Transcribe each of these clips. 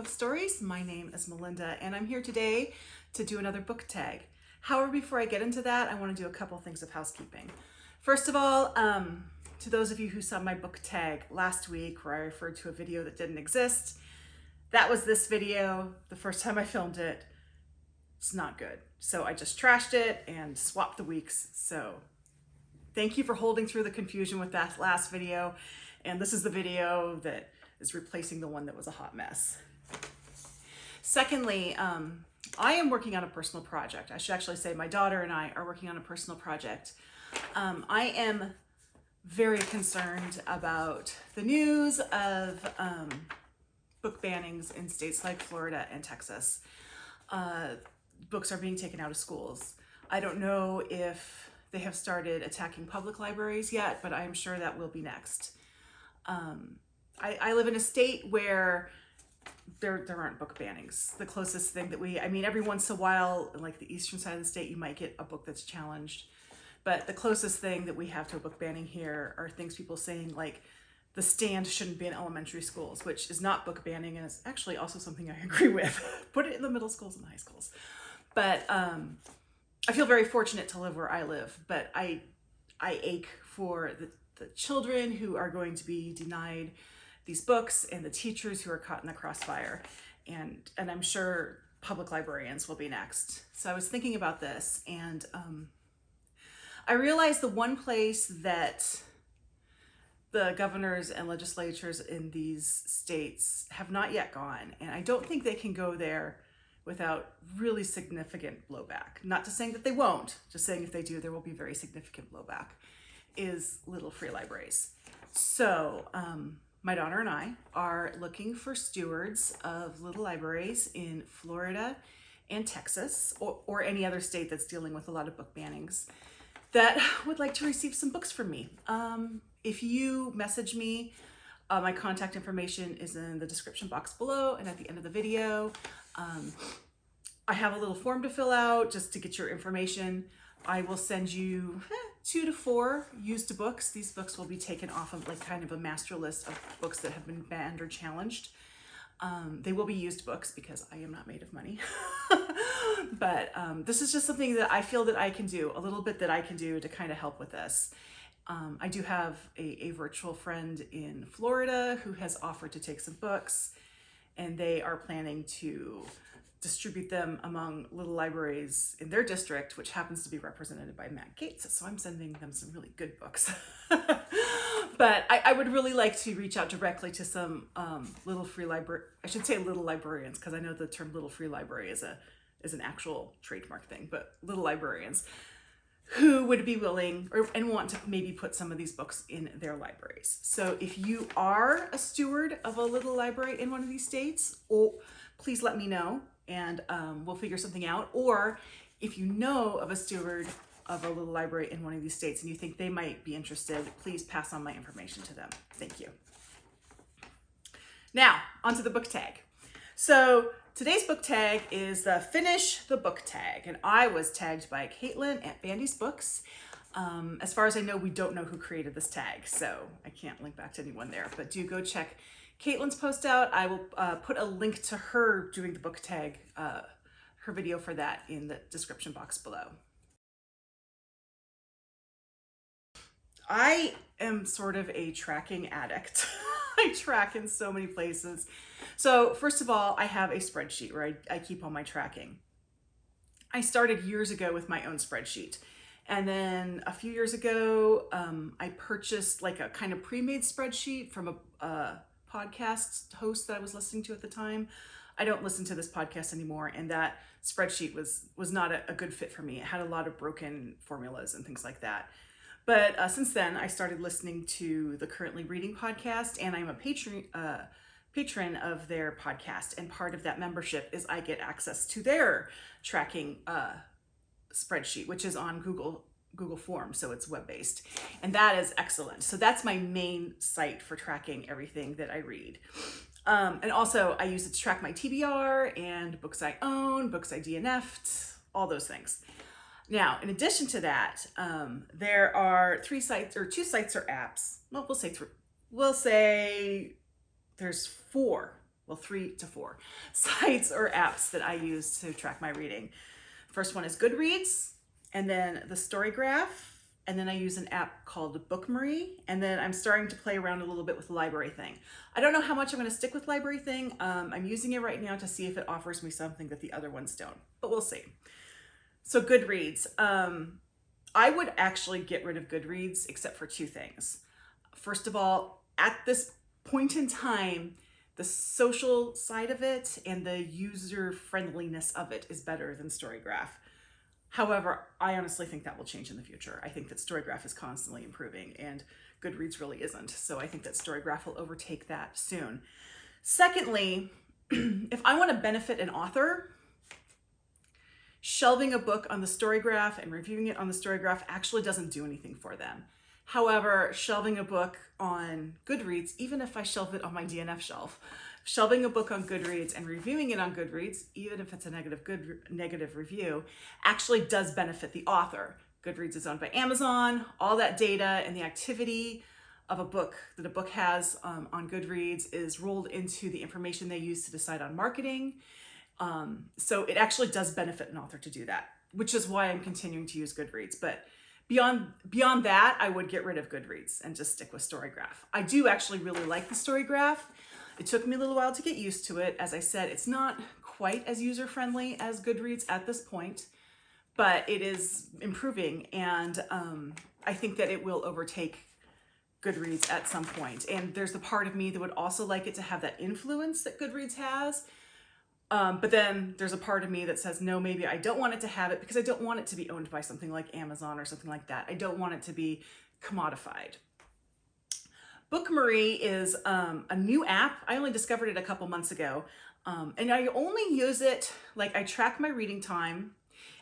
Stories. My name is Melinda and I'm here today to do another book tag. However, before I get into that, I want to do a couple things of housekeeping. First of all, to those of you who saw my book tag last week where I referred to a video that didn't exist, that was this video the first time I filmed it. It's not good. So I just trashed it and swapped the weeks. So thank you for holding through the confusion with that last video. And this is the video that is replacing the one that was a hot mess. Secondly, I am working on a personal project. I should actually say my daughter and I are working on a personal project. I am very concerned about the news of book bannings in states like Florida and Texas. Books are being taken out of schools. I don't know if they have started attacking public libraries yet, but I'm sure that will be next. I live in a state where there aren't book bannings. The closest thing that every once in a while, like the eastern side of the state, you might get a book that's challenged. But the closest thing that we have to a book banning here are things people saying like The Stand shouldn't be in elementary schools, which is not book banning and is actually also something I agree with. Put it in the middle schools and high schools. But I feel very fortunate to live where I live, but I ache for the children who are going to be denied these books and the teachers who are caught in the crossfire. And I'm sure public librarians will be next. So I was thinking about this and I realized the one place that the governors and legislatures in these states have not yet gone, and I don't think they can go there without really significant blowback. Not to saying that they won't, just saying if they do, there will be very significant blowback, is little free libraries. So my daughter and I are looking for stewards of little libraries in Florida and Texas, or any other state that's dealing with a lot of book bannings, that would like to receive some books from me. If you message me, my contact information is in the description box below and at the end of the video. I have a little form to fill out just to get your information. I will send you 2 to 4 used books. These books will be taken off of like kind of a master list of books that have been banned or challenged. They will be used books because I am not made of money. But this is just something that I feel that I can do, a little bit that I can do to kind of help with this. I do have a virtual friend in Florida who has offered to take some books, and they are planning to distribute them among little libraries in their district, which happens to be represented by Matt Gates. So I'm sending them some really good books. But I would really like to reach out directly to some little free library. I should say little librarians, because I know the term little free library is an actual trademark thing, but little librarians who would be willing and want to maybe put some of these books in their libraries. So if you are a steward of a little library in one of these states, please let me know and we'll figure something out. Or if you know of a steward of a little library in one of these states and you think they might be interested, please pass on my information to them. Thank you. Now, onto the book tag. So today's book tag is the Finish the Book tag, and I was tagged by Kaitlin at Bandy's Books. As far as I know, we don't know who created this tag, so I can't link back to anyone there, but do go check Kaitlin's post out. I will put a link to her doing the book tag, her video for that in the description box below. I am sort of a tracking addict. I track in so many places. So first of all, I have a spreadsheet where I keep all my tracking. I started years ago with my own spreadsheet. And then a few years ago, I purchased like a kind of pre-made spreadsheet from a podcast host that I was listening to at the time. I don't listen to this podcast anymore. And that spreadsheet was not a good fit for me. It had a lot of broken formulas and things like that. But since then, I started listening to the Currently Reading podcast, and I'm a patron of their podcast. And part of that membership is I get access to their tracking spreadsheet, which is on Google Forms, so it's web-based. And that is excellent. So that's my main site for tracking everything that I read. And also, I use it to track my TBR and books I own, books I DNF'd, all those things. Now, in addition to that, there are 2 sites or apps. Well, we'll say there's 4 well, 3 to 4 sites or apps that I use to track my reading. First one is Goodreads, and then the Story Graph, and then I use an app called Bookmaree, and then I'm starting to play around a little bit with the Library Thing. I don't know how much I'm going to stick with Library Thing. I'm using it right now to see if it offers me something that the other ones don't, but we'll see. So Goodreads, I would actually get rid of Goodreads except for 2 things. First of all, at this point in time, the social side of it and the user friendliness of it is better than StoryGraph. However, I honestly think that will change in the future. I think that StoryGraph is constantly improving and Goodreads really isn't. So I think that StoryGraph will overtake that soon. Secondly, if I want to benefit an author, shelving a book on the StoryGraph and reviewing it on the StoryGraph actually doesn't do anything for them. However, shelving a book on Goodreads, even if I shelve it on my DNF shelf, shelving a book on Goodreads and reviewing it on Goodreads, even if it's a negative review, actually does benefit the author. Goodreads is owned by Amazon. All that data and the activity of a book that a book has on Goodreads is rolled into the information they use to decide on marketing. So it actually does benefit an author to do that, which is why I'm continuing to use Goodreads. But beyond that, I would get rid of Goodreads and just stick with StoryGraph. I do actually really like the StoryGraph. It took me a little while to get used to it. As I said, it's not quite as user-friendly as Goodreads at this point, but it is improving, and I think that it will overtake Goodreads at some point. And there's the part of me that would also like it to have that influence that Goodreads has. But then there's a part of me that says, no, maybe I don't want it to have it because I don't want it to be owned by something like Amazon or something like that. I don't want it to be commodified. Bookmaree is a new app. I only discovered it a couple months ago. And I only use it, like I track my reading time,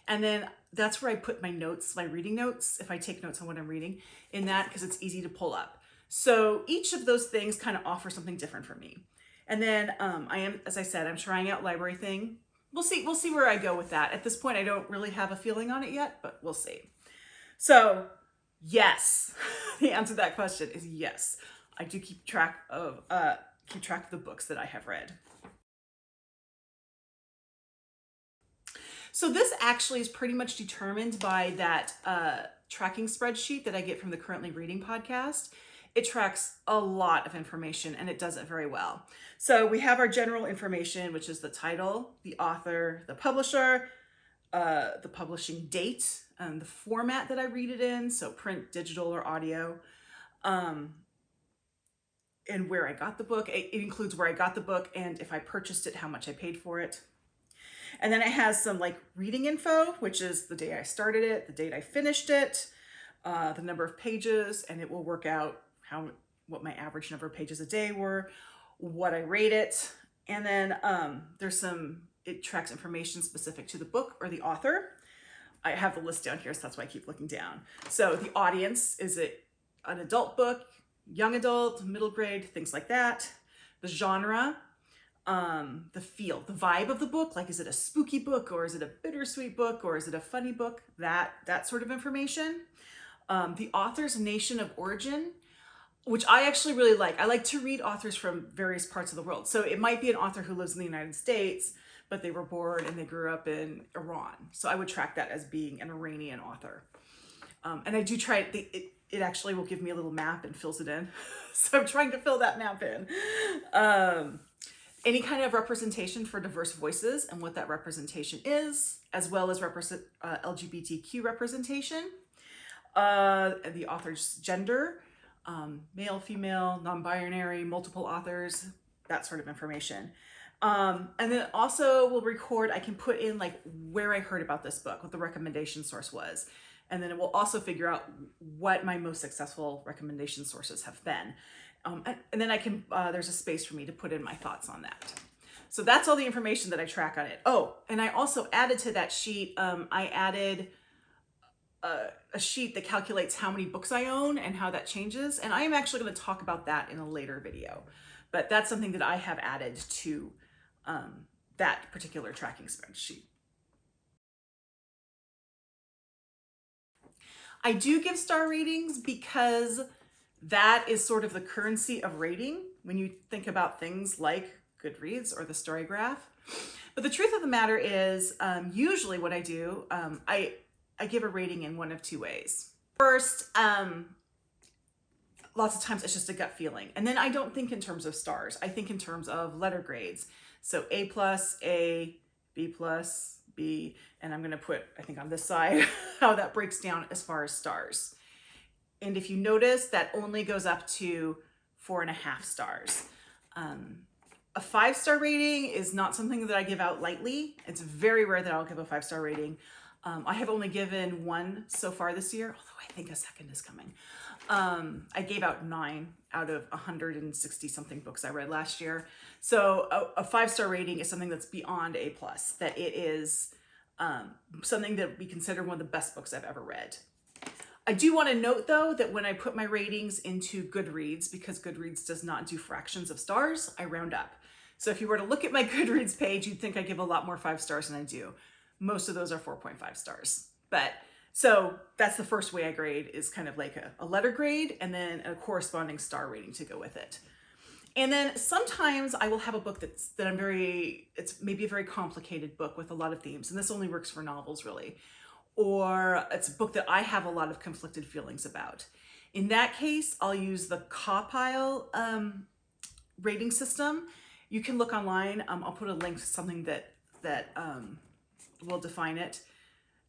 and then that's where I put my notes, my reading notes, if I take notes on what I'm reading in that, because it's easy to pull up. So each of those things kind of offer something different for me. And then as I said, I'm trying out Library Thing. We'll see where I go with that. At this point, I don't really have a feeling on it yet, but we'll see. So yes, the answer to that question is yes. I do keep track of the books that I have read. So this actually is pretty much determined by that tracking spreadsheet that I get from the Currently Reading podcast. It tracks a lot of information and it does it very well. So we have our general information, which is the title, the author, the publisher, the publishing date, and the format that I read it in, so print, digital, or audio, and where I got the book. It includes where I got the book and if I purchased it, how much I paid for it. And then it has some like reading info, which is the day I started it, the date I finished it, the number of pages, and it will work out what my average number of pages a day were, what I rate it. And then it tracks information specific to the book or the author. I have the list down here, so that's why I keep looking down. So the audience, is it an adult book, young adult, middle grade, things like that. The genre, the feel, the vibe of the book, like is it a spooky book or is it a bittersweet book or is it a funny book, that sort of information. The author's nation of origin, which I actually really like. I like to read authors from various parts of the world. So it might be an author who lives in the United States, but they were born and they grew up in Iran. So I would track that as being an Iranian author. And I do try, it actually will give me a little map and fills it in. So I'm trying to fill that map in. Any kind of representation for diverse voices and what that representation is, as well as LGBTQ representation, the author's gender, male, female, non-binary, multiple authors, that sort of information. And then also we'll record, I can put in like where I heard about this book, what the recommendation source was. And then it will also figure out what my most successful recommendation sources have been. And then I can, there's a space for me to put in my thoughts on that. So that's all the information that I track on it. Oh, and I also added to that sheet, I added a sheet that calculates how many books I own and how that changes. And I am actually going to talk about that in a later video, but that's something that I have added to that particular tracking spreadsheet. I do give star ratings because that is sort of the currency of rating. When you think about things like Goodreads or the story graph. But the truth of the matter is, usually what I do, I give a rating in one of two ways. First, lots of times it's just a gut feeling. And then I don't think in terms of stars. I think in terms of letter grades. So A+, A, B+, B, and I'm gonna put, I think on this side, how that breaks down as far as stars. And if you notice, that only goes up to 4.5 stars. A 5-star rating is not something that I give out lightly. It's very rare that I'll give a 5-star rating. I have only given one so far this year, although I think a second is coming. I gave out 9 out of 160 something books I read last year. So a 5-star rating is something that's beyond A+, that it is something that we consider one of the best books I've ever read. I do want to note though that when I put my ratings into Goodreads, because Goodreads does not do fractions of stars, I round up. So if you were to look at my Goodreads page, you'd think I give a lot more 5 stars than I do. Most of those are 4.5 stars. But so that's the first way I grade, is kind of like a letter grade and then a corresponding star rating to go with it. And then sometimes I will have a book it's maybe a very complicated book with a lot of themes. And this only works for novels really. Or it's a book that I have a lot of conflicted feelings about. In that case, I'll use the Kaitlin rating system. You can look online. I'll put a link to something that will define it.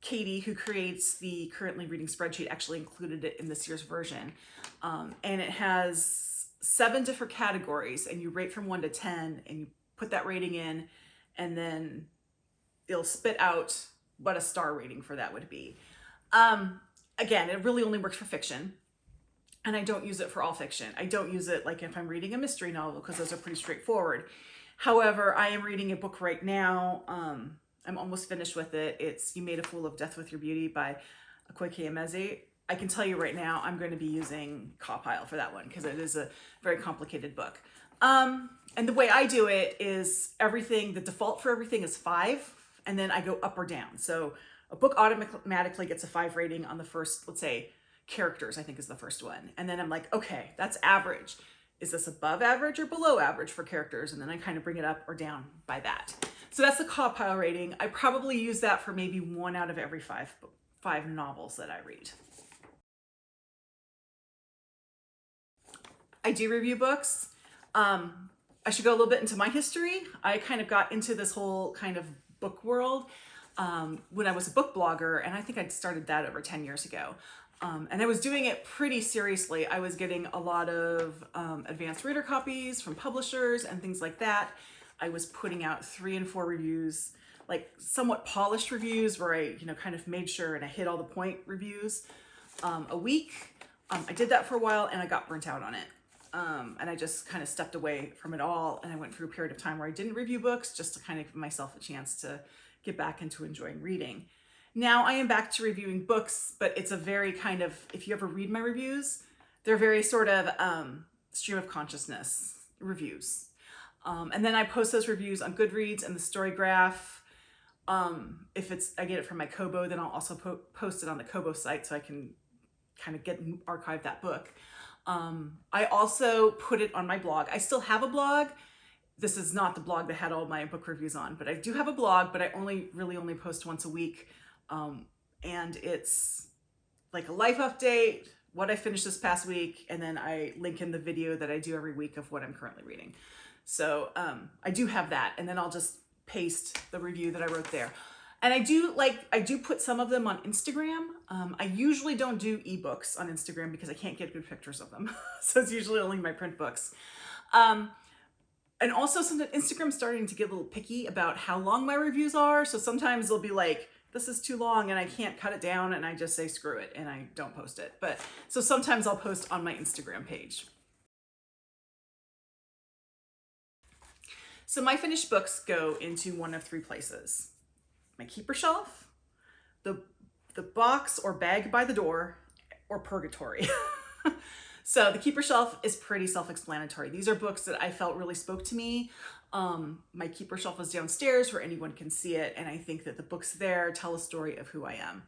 Katie, who creates the currently reading spreadsheet, actually included it in this year's version. And it has 7 different categories, and you rate from 1 to 10, and you put that rating in, and then it'll spit out what a star rating for that would be. Again, it really only works for fiction, and I don't use it for all fiction. I don't use it like if I'm reading a mystery novel, because those are pretty straightforward. However, I am reading a book right now. I'm almost finished with it. It's You Made a Fool of Death with Your Beauty by Akwaeke Emezi. I can tell you right now, I'm going to be using Kaitlin for that one because it is a very complicated book. And the way I do it is the default for everything is 5. And then I go up or down. So a book automatically gets a 5 rating on the first, let's say, characters, I think is the first one. And then I'm like, okay, that's average. Is this above average or below average for characters? And then I kind of bring it up or down by that. So that's the Kaitlin rating. I probably use that for maybe 1 out of every 5 novels that I read. I do review books. I should go a little bit into my history. I kind of got into this whole kind of book world when I was a book blogger, and I think I'd started that over 10 years ago. And I was doing it pretty seriously. I was getting a lot of advanced reader copies from publishers and things like that. I was putting out 3 and 4 reviews, like somewhat polished reviews where I, kind of made sure and I hit all the point reviews a week. I did that for a while and I got burnt out on it. And I just kind of stepped away from it all. And I went through a period of time where I didn't review books just to kind of give myself a chance to get back into enjoying reading. Now I am back to reviewing books, but it's a very kind of, if you ever read my reviews, they're very sort of stream of consciousness reviews. And then I post those reviews on Goodreads and the Story Graph. If I get it from my Kobo, then I'll also post it on the Kobo site so I can kind of archive that book. I also put it on my blog. I still have a blog. This is not the blog that had all my book reviews on, but I do have a blog, but I really only post once a week. And it's like a life update, what I finished this past week, and then I link in the video that I do every week of what I'm currently reading. So I do have that, and then I'll just paste the review that I wrote there. And I do put some of them on Instagram. I usually don't do ebooks on Instagram because I can't get good pictures of them. So it's usually only my print books. And also sometimes Instagram's starting to get a little picky about how long my reviews are. So sometimes they'll be like, this is too long and I can't cut it down, and I just say screw it and I don't post it. But so sometimes I'll post on my Instagram page. So my finished books go into one of 3 places: my keeper shelf, the box or bag by the door, or purgatory. So the keeper shelf is pretty self-explanatory. These are books that I felt really spoke to me. My keeper shelf is downstairs where anyone can see it, and I think that the books there tell a story of who I am.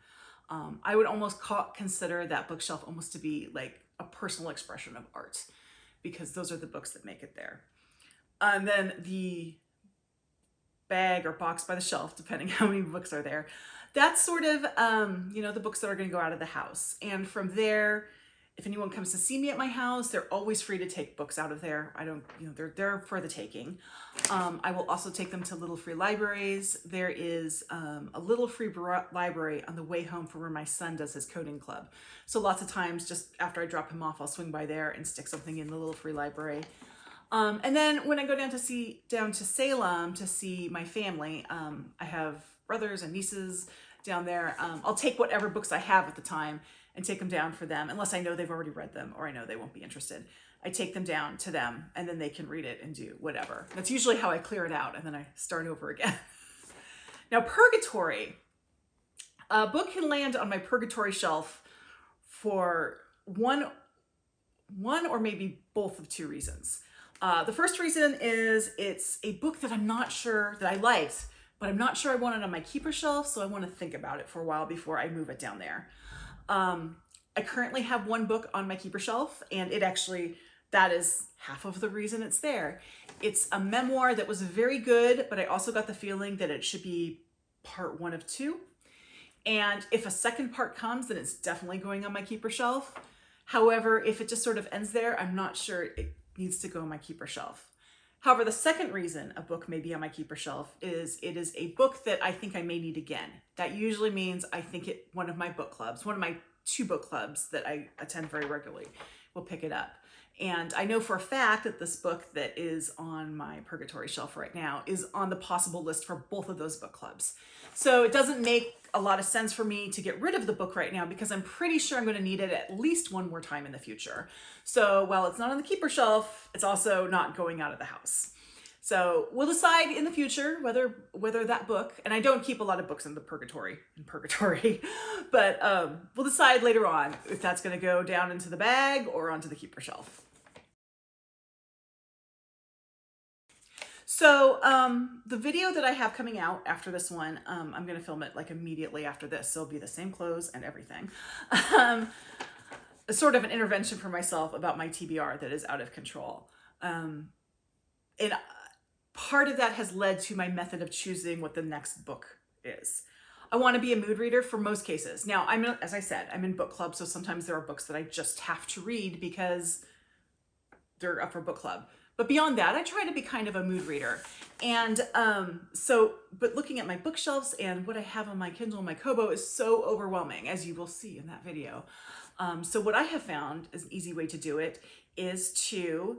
I would almost consider that bookshelf almost to be like a personal expression of art, because those are the books that make it there. And then the bag or box by the shelf, depending how many books are there. That's sort of, you know, the books that are going to go out of the house. And from there, if anyone comes to see me at my house, they're always free to take books out of there. I don't, you know, they're there for the taking. I will also take them to little free libraries. There is a little free library on the way home from where my son does his coding club. So lots of times just after I drop him off, I'll swing by there and stick something in the little free library. And then when I go down to Salem to see my family, I have brothers and nieces down there. I'll take whatever books I have at the time and take them down for them, unless I know they've already read them or I know they won't be interested. I take them down to them and then they can read it and do whatever. That's usually how I clear it out and then I start over again. Now, purgatory. A book can land on my purgatory shelf for one or maybe both of two reasons. The first reason is it's a book that I'm not sure that I liked, but I'm not sure I want it on my keeper shelf, so I want to think about it for a while before I move it down there. I currently have one book on my keeper shelf, and that is half of the reason it's there. It's a memoir that was very good, but I also got the feeling that it should be part 1 of 2. And if a second part comes, then it's definitely going on my keeper shelf. However, if it just sort of ends there, I'm not sure it needs to go on my keeper shelf. However, the second reason a book may be on my keeper shelf is it is a book that I think I may need again. That usually means I think one of my 2 book clubs that I attend very regularly will pick it up. And I know for a fact that this book that is on my purgatory shelf right now is on the possible list for both of those book clubs. So it doesn't make a lot of sense for me to get rid of the book right now because I'm pretty sure I'm going to need it at least one more time in the future. So while it's not on the keeper shelf, it's also not going out of the house. So we'll decide in the future whether that book, and I don't keep a lot of books in purgatory, but we'll decide later on if that's going to go down into the bag or onto the keeper shelf. So the video that I have coming out after this one, I'm going to film it like immediately after this. So it'll be the same clothes and everything. Sort of an intervention for myself about my TBR that is out of control. And part of that has led to my method of choosing what the next book is. I want to be a mood reader for most cases. Now, as I said, I'm in book club, so sometimes there are books that I just have to read because they're up for book club. But beyond that, I try to be kind of a mood reader. And but looking at my bookshelves and what I have on my Kindle and my Kobo is so overwhelming, as you will see in that video. So what I have found is an easy way to do it is to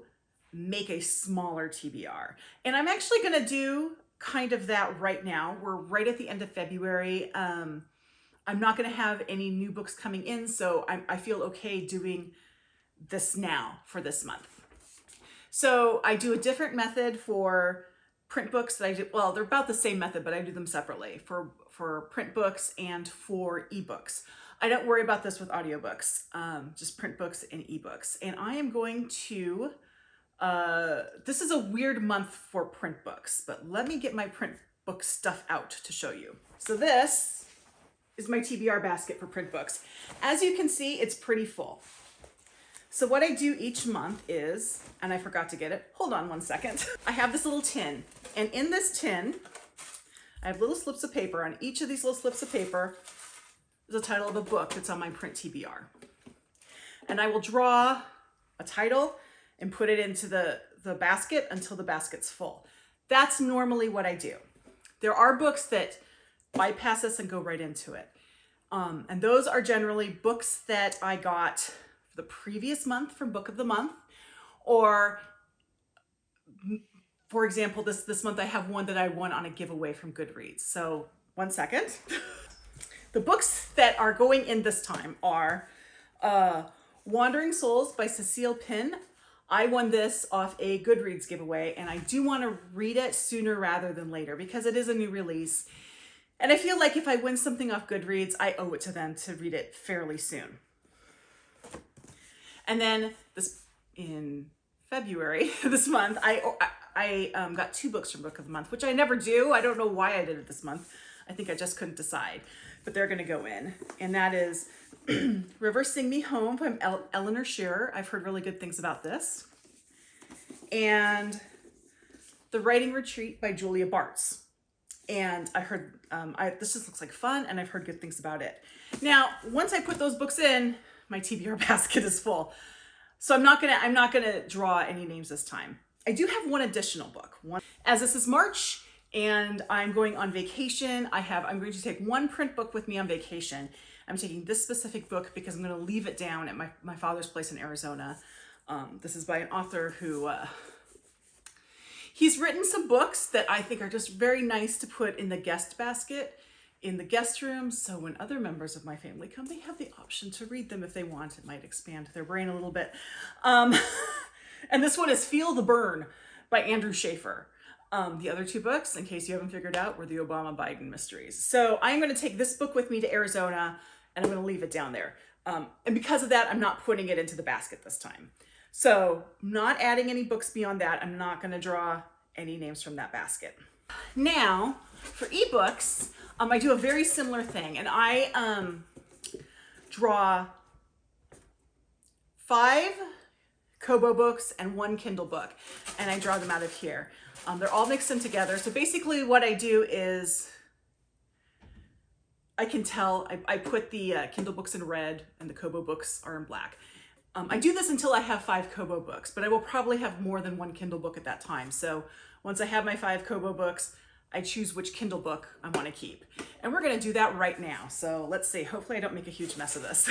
make a smaller TBR. And I'm actually going to do kind of that right now. We're right at the end of February. I'm not going to have any new books coming in, so I feel okay doing this now for this month. So I do a different method for print books that I do. Well, they're about the same method, but I do them separately for print books and for ebooks. I don't worry about this with audiobooks, just print books and ebooks. And I am going to, this is a weird month for print books, but let me get my print book stuff out to show you. So this is my TBR basket for print books. As you can see, it's pretty full. So what I do each month is, and I forgot to get it, hold on one second. I have this little tin, and in this tin, I have little slips of paper. On each of these little slips of paper is the title of a book that's on my print TBR. And I will draw a title and put it into the basket until the basket's full. That's normally what I do. There are books that bypass this and go right into it. And those are generally books that I got the previous month from Book of the Month, or for example, this month I have one that I won on a giveaway from Goodreads. So one second. The books that are going in this time are Wandering Souls by Cecile Pinn. I won this off a Goodreads giveaway, and I do want to read it sooner rather than later because it is a new release. And I feel like if I win something off Goodreads, I owe it to them to read it fairly soon. And then in February, this month, I got 2 books from Book of the Month, which I never do. I don't know why I did it this month. I think I just couldn't decide, but they're going to go in. And that is River Sing Me Home by Eleanor Shearer. I've heard really good things about this. And The Writing Retreat by Julia Bartz. And I heard, this just looks like fun, and I've heard good things about it. Now, once I put those books in, my TBR basket is full. So I'm not gonna draw any names this time. I do have one additional book. As this is March and I'm going on vacation, I'm going to take one print book with me on vacation. I'm taking this specific book because I'm gonna leave it down at my father's place in Arizona. This is by an author who, he's written some books that I think are just very nice to put in the guest basket in the guest room. So when other members of my family come, they have the option to read them if they want. It might expand their brain a little bit. And this one is Feel the Burn by Andrew Schaefer. The other two books, in case you haven't figured out, were the Obama-Biden mysteries. So I'm going to take this book with me to Arizona, and I'm going to leave it down there. And because of that, I'm not putting it into the basket this time. So not adding any books beyond that. I'm not going to draw any names from that basket. Now, for ebooks, I do a very similar thing, and I draw 5 Kobo books and 1 Kindle book, and I draw them out of here. They're all mixed in together. So basically what I do is I can tell, I put the Kindle books in red and the Kobo books are in black. I do this until I have 5 Kobo books, but I will probably have more than 1 Kindle book at that time. So once I have my 5 Kobo books, I choose which Kindle book I want to keep. And we're going to do that right now. So let's see. Hopefully I don't make a huge mess of this.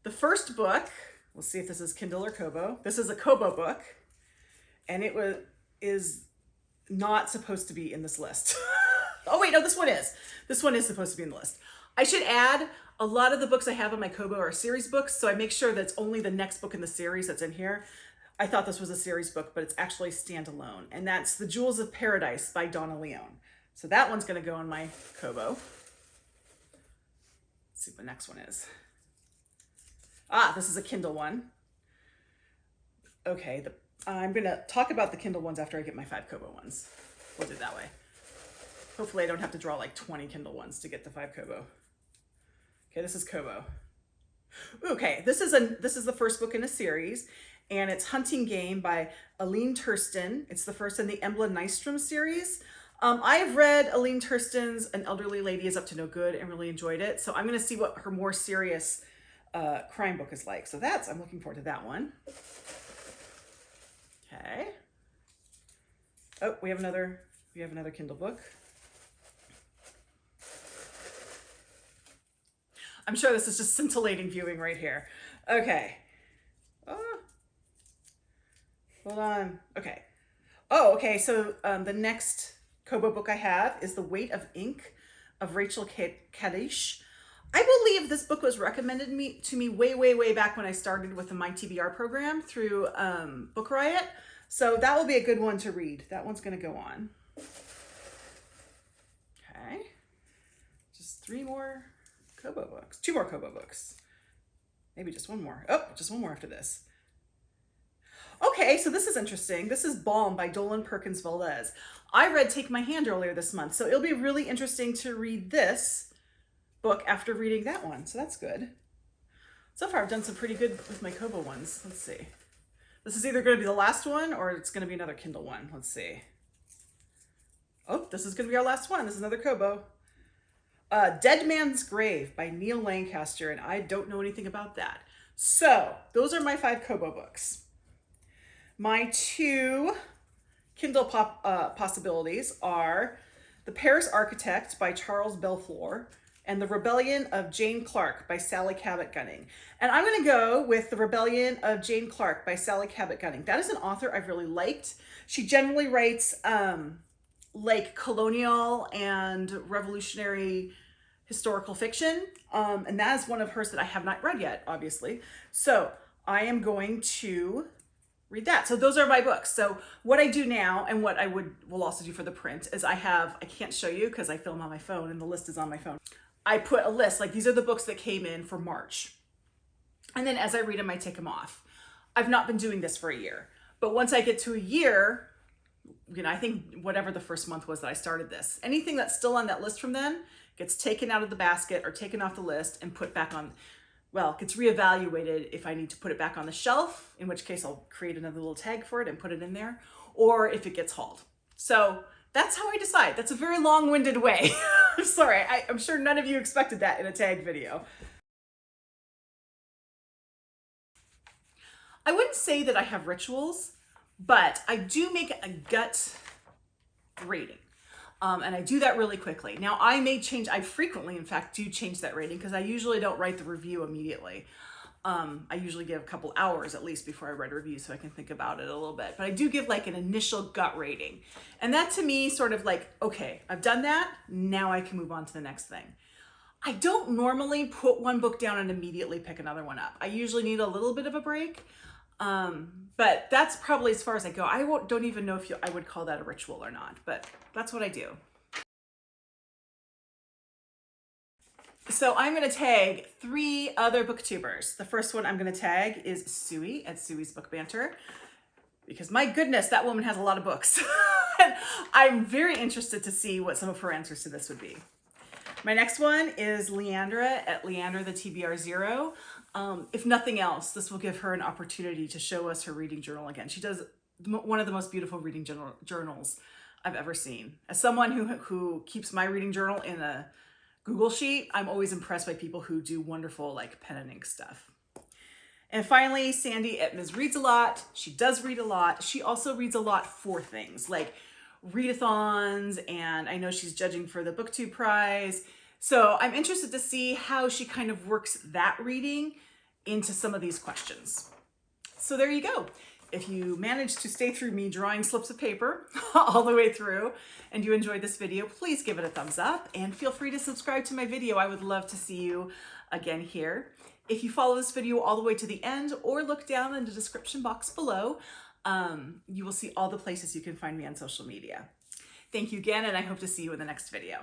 The first book, we'll see if this is Kindle or Kobo. This is a Kobo book, and it is not supposed to be in this list. Oh wait, no, this one is. This one is supposed to be in the list. I should add, a lot of the books I have on my Kobo are series books, so I make sure that's only the next book in the series that's in here. I thought this was a series book, but it's actually standalone. And that's The Jewels of Paradise by Donna Leon. So that one's gonna go in my Kobo. Let's see what the next one is. This is a Kindle one. Okay, I'm gonna talk about the Kindle ones after I get my 5 Kobo ones. We'll do it that way. Hopefully I don't have to draw like 20 Kindle ones to get the 5 Kobo. Okay, this is Kobo. Okay, this is the first book in a series, and it's Hunting Game by Aline Thurston. It's the first in the Embla Nystrom series. I have read Aline Thurston's An Elderly Lady is Up to No Good and really enjoyed it. So I'm going to see what her more serious crime book is like. So I'm looking forward to that one. Okay. Oh, we have another Kindle book. I'm sure this is just scintillating viewing right here. Okay. Hold on. Okay. Oh, okay. So the next Kobo book I have is The Weight of Ink of Rachel Kadish. I believe this book was recommended to me way, way, way back when I started with the My TBR program through Book Riot. So that will be a good one to read. That one's going to go on. Okay. Just 3 more Kobo books. 2 more Kobo books. Maybe just 1 more. Oh, just 1 more after this. Okay, so this is interesting. This is Balm by Dolan Perkins Valdez. I read Take My Hand earlier this month, so it'll be really interesting to read this book after reading that one. So that's good. So far, I've done some pretty good with my Kobo ones. Let's see. This is either going to be the last one or it's going to be another Kindle one. Let's see. Oh, this is going to be our last one. This is another Kobo. Dead Man's Grave by Neil Lancaster, and I don't know anything about that. So those are my 5 Kobo books. My 2 Kindle possibilities are The Paris Architect by Charles Belfleur and The Rebellion of Jane Clark by Sally Cabot Gunning. And I'm going to go with The Rebellion of Jane Clark by Sally Cabot Gunning. That is an author I've really liked. She generally writes like colonial and revolutionary historical fiction. And that is one of hers that I have not read yet, obviously. So I am going to read that. So those are my books. So what I do now, and what I will also do for the print, is I can't show you because I film on my phone and the list is on my phone. I put a list, like these are the books that came in for March. And then as I read them, I take them off. I've not been doing this for a year, but once I get to a year, I think whatever the first month was that I started this, anything that's still on that list from then gets taken out of the basket or taken off the list and put back on, gets reevaluated if I need to put it back on the shelf, in which case I'll create another little tag for it and put it in there. or if it gets hauled. So that's how I decide. That's a very long-winded way. I'm sorry, I'm sure none of you expected that in a tag video. I wouldn't say that I have rituals, but I do make a gut rating. And I do that really quickly. Now I frequently, in fact, do change that rating because I usually don't write the review immediately. I usually give a couple hours at least before I write a review so I can think about it a little bit. But I do give like an initial gut rating. And that to me sort of like, okay, I've done that. Now I can move on to the next thing. I don't normally put one book down and immediately pick another one up. I usually need a little bit of a break. But that's probably as far as I go. Don't even know if I would call that a ritual or not, but that's what I do. So I'm going to tag 3 other booktubers. The first one I'm going to tag is Suey at Suey's Book Banter, because my goodness, that woman has a lot of books. I'm very interested to see what some of her answers to this would be. My next one is Leandra at Leandra the TBR 0. If nothing else, this will give her an opportunity to show us her reading journal again. She does one of the most beautiful reading journals I've ever seen. As someone who keeps my reading journal in a Google sheet, I'm always impressed by people who do wonderful like pen and ink stuff. And finally, Sandy at Ms. Reads a Lot. She does read a lot. She also reads a lot for things like readathons, and I know she's judging for the BookTube prize. So I'm interested to see how she kind of works that reading into some of these questions. So there you go. If you managed to stay through me drawing slips of paper all the way through and you enjoyed this video, please give it a thumbs up and feel free to subscribe to my video. I would love to see you again here. If you follow this video all the way to the end or look down in the description box below, you will see all the places you can find me on social media. Thank you again, and I hope to see you in the next video.